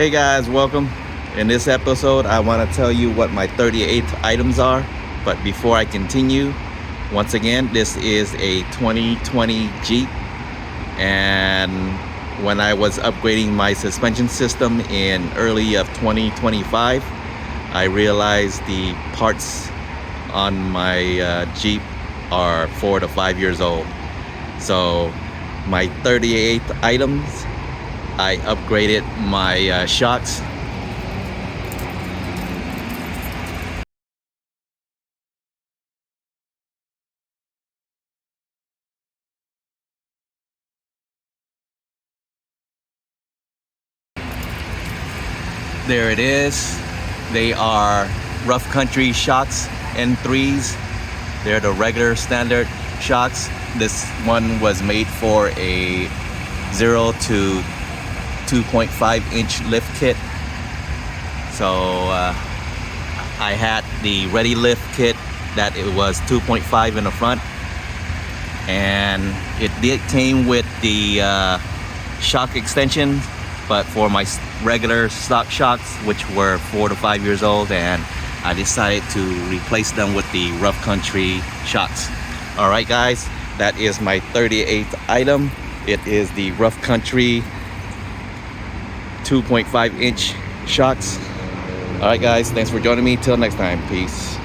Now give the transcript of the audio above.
Hey guys, welcome. In this episode, I want to tell you what my 38th items are. But before I continue, once again, this is a 2020 Jeep. And when I was upgrading my suspension system in early of 2025, I realized the parts on my Jeep are 4 to 5 years old. So my 38th items, I upgraded my shocks. There it is. They are rough country shocks N3s. They're the regular standard shocks. This one was made for a 0 to 2.5 inch lift kit. So I had the ready lift kit that it was 2.5 in the front, and it did came with the shock extension, but for my regular stock shocks, which were 4 to 5 years old, and I decided to replace them with the rough country shocks. All right guys, that is my 38th item. It is the rough country 2.5 inch shocks. All right guys, thanks for joining me. Till next time, peace.